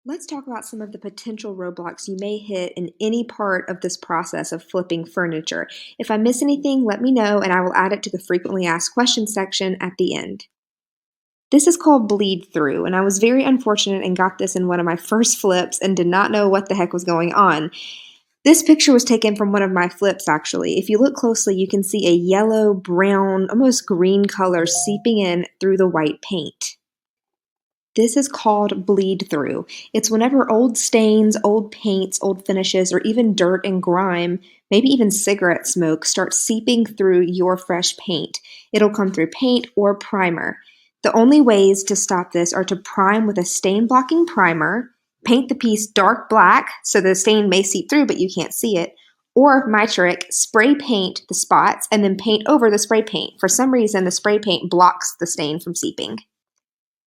Let's talk about some of the potential roadblocks you may hit in any part of this process of flipping furniture. If I miss anything, let me know and I will add it to the frequently asked questions section at the end. This is called bleed through, and I was very unfortunate and got this in one of my first flips and did not know what the heck was going on. This picture was taken from one of my flips, actually. If you look closely, you can see a yellow, brown, almost green color seeping in through the white paint. This is called bleed through. It's whenever old stains, old paints, old finishes, or even dirt and grime, maybe even cigarette smoke, start seeping through your fresh paint. It'll come through paint or primer. The only ways to stop this are to prime with a stain blocking primer, paint the piece dark black so the stain may seep through but you can't see it, or my trick, spray paint the spots and then paint over the spray paint. For some reason, the spray paint blocks the stain from seeping.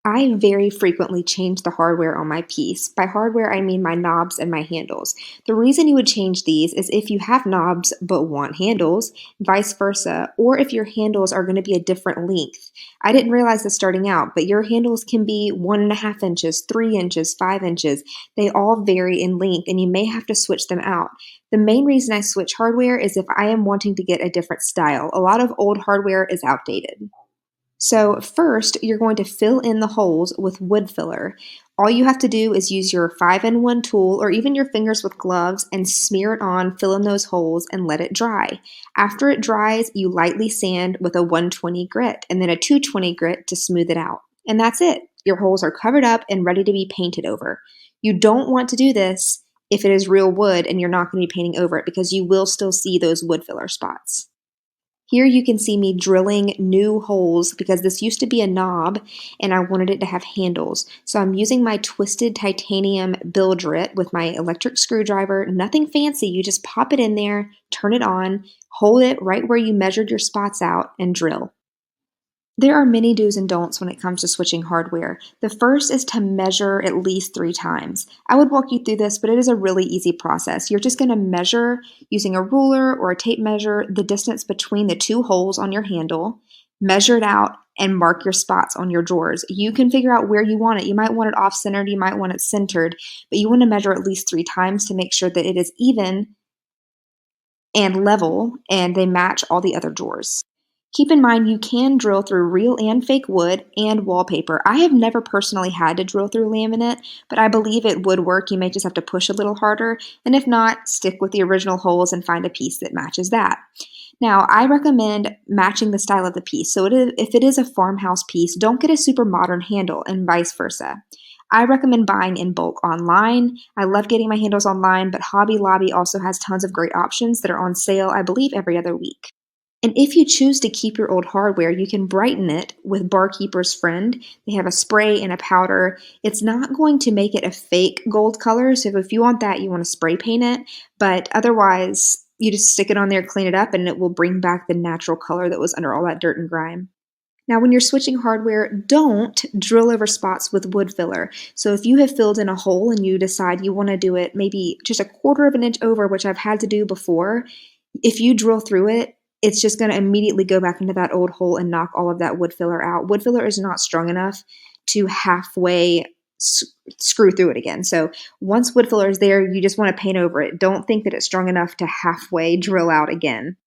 I very frequently change the hardware on my piece. By hardware, I mean my knobs and my handles. The reason you would change these is if you have knobs but want handles, vice versa, or if your handles are going to be a different length. I didn't realize this starting out, but your handles can be 1.5 inches, 3 inches, 5 inches. They all vary in length, and you may have to switch them out. The main reason I switch hardware is if I am wanting to get a different style. A lot of old hardware is outdated. So first, you're going to fill in the holes with wood filler. All you have to do is use your 5-in-1 tool or even your fingers with gloves and smear it on, fill in those holes, and let it dry. After it dries, you lightly sand with a 120 grit and then a 220 grit to smooth it out. And that's it. Your holes are covered up and ready to be painted over. You don't want to do this if it is real wood and you're not going to be painting over it because you will still see those wood filler spots. Here you can see me drilling new holes because this used to be a knob and I wanted it to have handles. So I'm using my twisted titanium bilgrit with my electric screwdriver. Nothing fancy, you just pop it in there, turn it on, hold it right where you measured your spots out, and drill. There are many do's and don'ts when it comes to switching hardware. The first is to measure at least 3 times. I would walk you through this, but it is a really easy process. You're just going to measure using a ruler or a tape measure the distance between the two holes on your handle, measure it out, and mark your spots on your drawers. You can figure out where you want it. You might want it off centered, you might want it centered, but you want to measure at least 3 times to make sure that it is even and level and they match all the other drawers. Keep in mind you can drill through real and fake wood and wallpaper. I have never personally had to drill through laminate, but I believe it would work. You may just have to push a little harder, and if not, stick with the original holes and find a piece that matches that. Now, I recommend matching the style of the piece. So if it is a farmhouse piece, don't get a super modern handle and vice versa. I recommend buying in bulk online. I love getting my handles online, but Hobby Lobby also has tons of great options that are on sale, I believe, every other week. And if you choose to keep your old hardware, you can brighten it with Barkeeper's Friend. They have a spray and a powder. It's not going to make it a fake gold color, so if you want that, you want to spray paint it, but otherwise, you just stick it on there, clean it up, and it will bring back the natural color that was under all that dirt and grime. Now, when you're switching hardware, don't drill over spots with wood filler. So if you have filled in a hole and you decide you want to do it maybe just a quarter of an inch over, which I've had to do before, if you drill through it, it's just going to immediately go back into that old hole and knock all of that wood filler out. Wood filler is not strong enough to halfway screw through it again. So once wood filler is there, you just want to paint over it. Don't think that it's strong enough to halfway drill out again.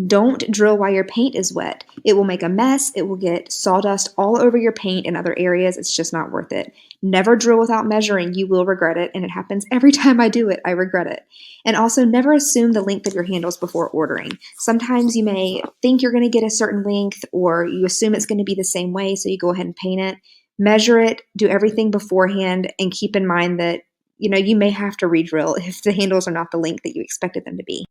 Don't drill while your paint is wet. It will make a mess. It will get sawdust all over your paint in other areas. It's just not worth it. Never drill without measuring. You will regret it, and it happens every time I do it. I regret it. And also, never assume the length of your handles before ordering. Sometimes you may think you're going to get a certain length, or you assume it's going to be the same way, so you go ahead and paint it. Measure it, do everything beforehand, and keep in mind that you may have to re-drill if the handles are not the length that you expected them to be.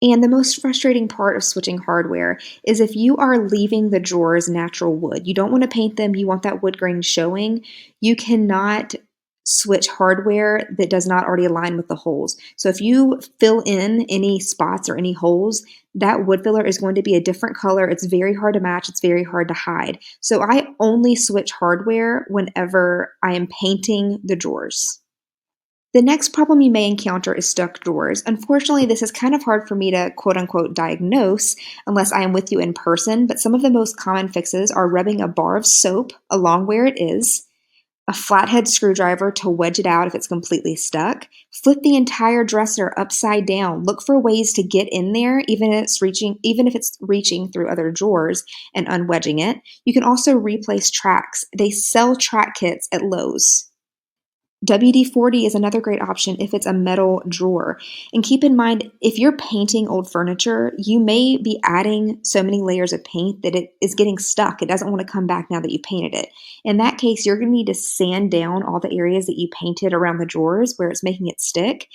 And the most frustrating part of switching hardware is if you are leaving the drawers natural wood. You don't want to paint them, you want that wood grain showing. You cannot switch hardware that does not already align with the holes. So if you fill in any spots or any holes, that wood filler is going to be a different color. It's very hard to match, it's very hard to hide. So I only switch hardware whenever I am painting the drawers. The next problem you may encounter is stuck drawers. Unfortunately, this is kind of hard for me to quote unquote diagnose unless I am with you in person, but some of the most common fixes are rubbing a bar of soap along where it is, A flathead screwdriver to wedge it out if it's completely stuck. Flip the entire dresser upside down. Look for ways to get in there, even if it's reaching through other drawers and unwedging it. You can also replace tracks. They sell track kits at Lowe's. WD-40 is another great option if it's a metal drawer. And keep in mind, if you're painting old furniture, you may be adding so many layers of paint that it is getting stuck. It doesn't want to come back now that you painted it. In that case, you're going to need to sand down all the areas that you painted around the drawers where it's making it stick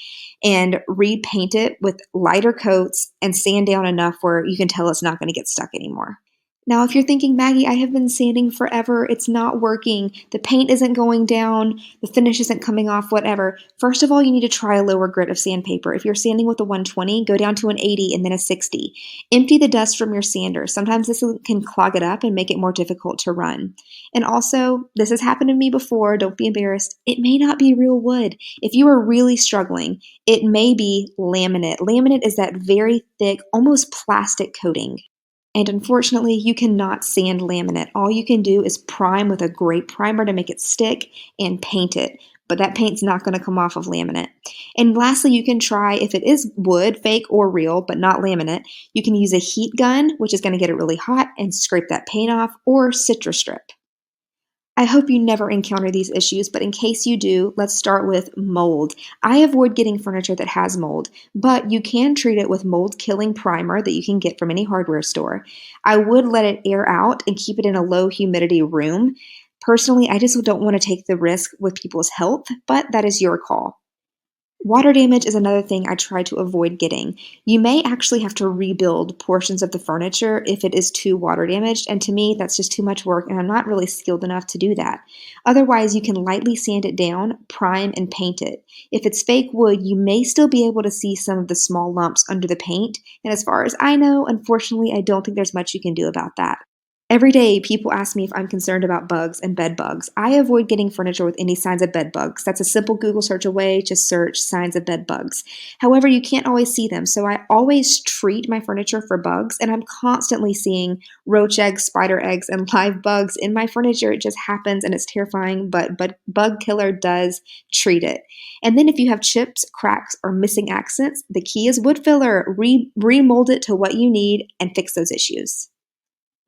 and repaint it with lighter coats and sand down enough where you can tell it's not going to get stuck anymore. Now, if you're thinking, Maggie, I have been sanding forever, it's not working, the paint isn't going down, the finish isn't coming off, whatever. First of all, you need to try a lower grit of sandpaper. If you're sanding with a 120, go down to an 80 and then a 60. Empty the dust from your sander. Sometimes this can clog it up and make it more difficult to run. And also, this has happened to me before, don't be embarrassed. It may not be real wood. If you are really struggling, it may be laminate. Laminate is that very thick, almost plastic coating. And unfortunately, you cannot sand laminate. All you can do is prime with a great primer to make it stick and paint it. But that paint's not going to come off of laminate. And lastly, you can try, if it is wood, fake or real, but not laminate, you can use a heat gun, which is going to get it really hot and scrape that paint off, or citrus strip. I hope you never encounter these issues, but in case you do, let's start with mold. I avoid getting furniture that has mold, but you can treat it with mold killing primer that you can get from any hardware store. I would let it air out and keep it in a low humidity room. Personally, I just don't want to take the risk with people's health, but that is your call. Water damage is another thing I try to avoid getting. You may actually have to rebuild portions of the furniture if it is too water damaged, and to me, that's just too much work, and I'm not really skilled enough to do that. Otherwise, you can lightly sand it down, prime, and paint it. If it's fake wood, you may still be able to see some of the small lumps under the paint, and as far as I know, unfortunately, I don't think there's much you can do about that. Every day, people ask me if I'm concerned about bugs and bed bugs. I avoid getting furniture with any signs of bed bugs. That's a simple Google search away. Just search signs of bed bugs. However, you can't always see them, so I always treat my furniture for bugs, and I'm constantly seeing roach eggs, spider eggs, and live bugs in my furniture. It just happens, and it's terrifying, but Bug Killer does treat it. And then if you have chips, cracks, or missing accents, the key is wood filler. Remold it to what you need and fix those issues.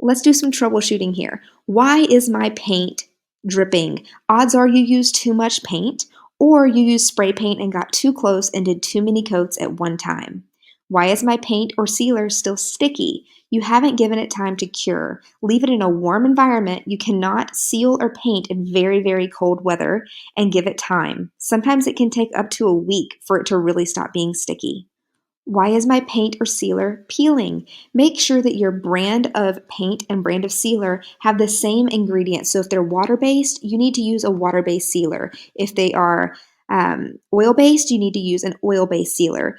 Let's do some troubleshooting here. Why is my paint dripping? Odds are you used too much paint, or you used spray paint and got too close and did too many coats at one time. Why is my paint or sealer still sticky? You haven't given it time to cure. Leave it in a warm environment. You cannot seal or paint in very, very cold weather, and give it time. Sometimes it can take up to a week for it to really stop being sticky. Why is my paint or sealer peeling? Make sure that your brand of paint and brand of sealer have the same ingredients. So if they're water-based, you need to use a water-based sealer. If they are oil-based, you need to use an oil-based sealer.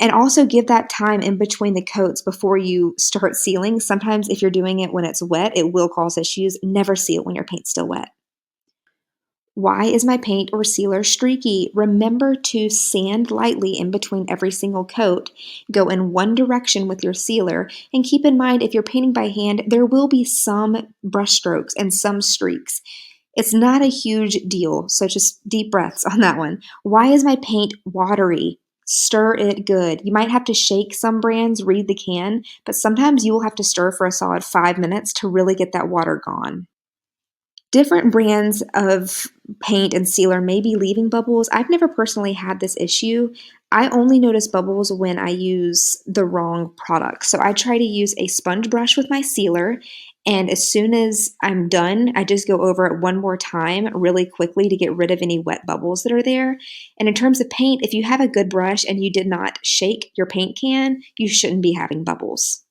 And also give that time in between the coats before you start sealing. Sometimes if you're doing it when it's wet, it will cause issues. Never seal when your paint's still wet. Why is my paint or sealer streaky? Remember to sand lightly in between every single coat. Go in one direction with your sealer, and keep in mind if you're painting by hand, there will be some brush strokes and some streaks. It's not a huge deal, so just deep breaths on that one. Why is my paint watery? Stir it good. You might have to shake some brands, read the can, but sometimes you will have to stir for a solid 5 minutes to really get that water gone. Different brands of paint and sealer may be leaving bubbles. I've never personally had this issue. I only notice bubbles when I use the wrong product. So I try to use a sponge brush with my sealer, and as soon as I'm done, I just go over it one more time really quickly to get rid of any wet bubbles that are there. And in terms of paint, if you have a good brush and you did not shake your paint can, you shouldn't be having bubbles.